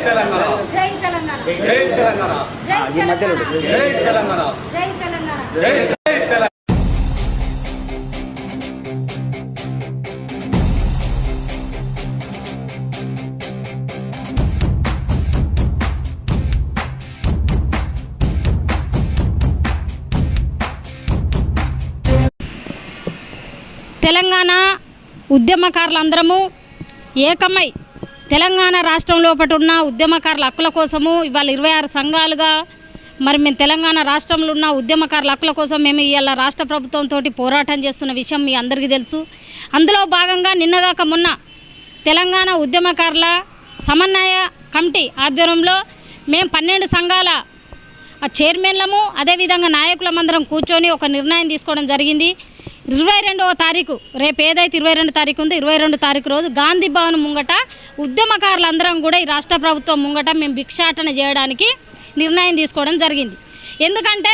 తెలంగాణ జై తెలంగాణ జై తెలంగాణ జై తెలంగాణ జై తెలంగాణ జై తెలంగాణ తెలంగాణ ఉద్యమకారులందరము ఏకమై తెలంగాణ రాష్ట్రం లోపల ఉన్న ఉద్యమకారుల హక్కుల కోసము ఇవాళ 26 సంఘాలుగా మరి మేము తెలంగాణ రాష్ట్రంలో ఉన్న ఉద్యమకారుల హక్కుల కోసం మేము ఇవాళ రాష్ట్ర ప్రభుత్వంతో పోరాటం చేస్తున్న విషయం మీ అందరికీ తెలుసు. అందులో భాగంగా నిన్నగాక మొన్న తెలంగాణ ఉద్యమకారుల సమన్వయ కమిటీ ఆధ్వర్యంలో మేము 12 సంఘాల చైర్మన్లము అదేవిధంగా నాయకులమందరం కూర్చొని ఒక నిర్ణయం తీసుకోవడం జరిగింది. 22వ తారీఖు రేపు ఏదైతే 22 తారీఖు ఉందో 22 తారీఖు రోజు గాంధీ భవన్ ముంగట ఉద్యమకారులందరం కూడా ఈ రాష్ట్ర ప్రభుత్వం ముంగట మేము భిక్షాటన చేయడానికి నిర్ణయం తీసుకోవడం జరిగింది. ఎందుకంటే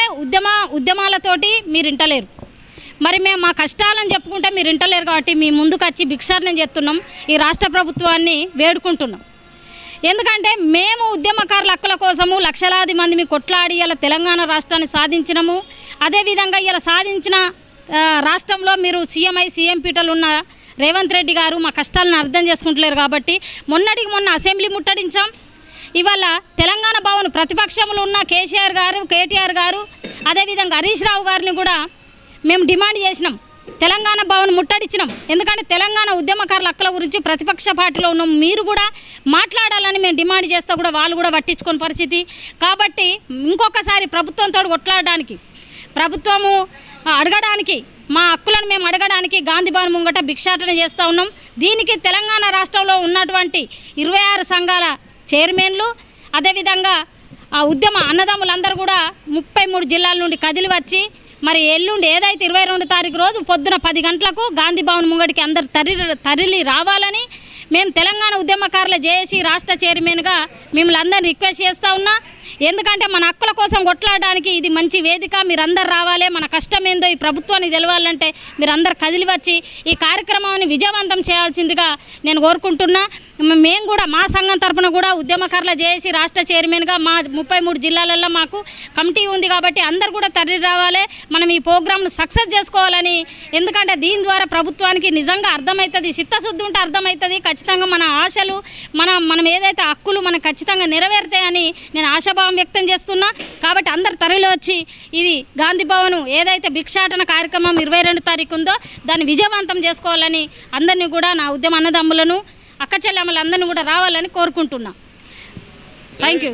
ఉద్యమాలతోటి మీరు ఇంటలేరు, మరి మేము మా కష్టాలను చెప్పుకుంటే మీరు ఇంటలేరు కాబట్టి మీ ముందుకు వచ్చి భిక్షాటన చేస్తున్నాం, ఈ రాష్ట్ర ప్రభుత్వాన్ని వేడుకుంటున్నాం. ఎందుకంటే మేము ఉద్యమకారుల హక్కుల కోసము లక్షలాది మంది మీ కొట్లాడి ఇలా తెలంగాణ రాష్ట్రాన్ని సాధించినము. అదేవిధంగా ఇలా సాధించిన రాష్ట్రంలో మీరు సీఎం పీటలు ఉన్న రేవంత్ రెడ్డి గారు మా కష్టాలను అర్థం చేసుకుంటలేరు కాబట్టి మొన్నటికి మొన్న అసెంబ్లీ ముట్టడించాం. ఇవాళ తెలంగాణ భవన్ ప్రతిపక్షంలో ఉన్న కేసీఆర్ గారు కేటీఆర్ గారు అదేవిధంగా హరీష్ రావు గారిని కూడా మేము డిమాండ్ చేసినాం, తెలంగాణ భవన్ ముట్టడించినాం. ఎందుకంటే తెలంగాణ ఉద్యమకారుల హక్కుల గురించి ప్రతిపక్ష పార్టీలో ఉన్న మీరు కూడా మాట్లాడాలని మేము డిమాండ్ చేస్తే కూడా వాళ్ళు కూడా పట్టించుకునే పరిస్థితి. కాబట్టి ఇంకొకసారి ప్రభుత్వంతో కొట్లాడడానికి ప్రభుత్వము అడగడానికి మా హక్కులను మేము అడగడానికి గాంధీ భవన్ ముంగట భిక్షాటన చేస్తూ ఉన్నాం. దీనికి తెలంగాణ రాష్ట్రంలో ఉన్నటువంటి 26 సంఘాల చైర్మన్లు అదేవిధంగా ఆ ఉద్యమ అన్నదమ్ములందరూ కూడా 33 జిల్లాల నుండి కదిలి వచ్చి మరి ఎల్లుండి ఏదైతే 22 తారీఖు రోజు పొద్దున 10 గంటలకు గాంధీ భవన్ ముంగడికి అందరు తరలి రావాలని మేము తెలంగాణ ఉద్యమకారుల జేఏసీ రాష్ట్ర చైర్మన్గా మిమ్మల్ని అందరినీ రిక్వెస్ట్ చేస్తూ ఉన్నా. ఎందుకంటే మన హక్కుల కోసం కొట్లాడడానికి ఇది మంచి వేదిక, మీరందరూ రావాలి. మన కష్టం ఏందో ఈ ప్రభుత్వానికి తెలవాలంటే మీరందరూ కదిలి వచ్చి ఈ కార్యక్రమాన్ని విజయవంతం చేయాల్సిందిగా నేను కోరుకుంటున్నా. మేము కూడా మా సంఘం తరఫున కూడా ఉద్యమకారుల జేఏసీ రాష్ట్ర చైర్మన్గా మా 33 జిల్లాలలో మాకు కమిటీ ఉంది కాబట్టి అందరు కూడా తరలి రావాలి, మనం ఈ ప్రోగ్రామ్ను సక్సెస్ చేసుకోవాలని. ఎందుకంటే దీని ద్వారా ప్రభుత్వానికి నిజంగా అర్థమవుతుంది, చిత్తశుద్ధి ఉంటే అర్థమవుతుంది. ఖచ్చితంగా మన ఆశలు మనం ఏదైతే హక్కులు మనకు ఖచ్చితంగా నెరవేరుతాయని నేను ఆశాభావం వ్యక్తం చేస్తున్నా. కాబట్టి అందరు తరలి వచ్చి ఇది గాంధీ భవన్ ఏదైతే భిక్షాటన కార్యక్రమం 22 తారీఖు ఉందో దాన్ని విజయవంతం చేసుకోవాలని అందరినీ కూడా నా ఉద్యమ అన్నదమ్ములను అక్క చెల్లెమ్మలందరినీ కూడా రావాలని కోరుకుంటున్నా. Thank you.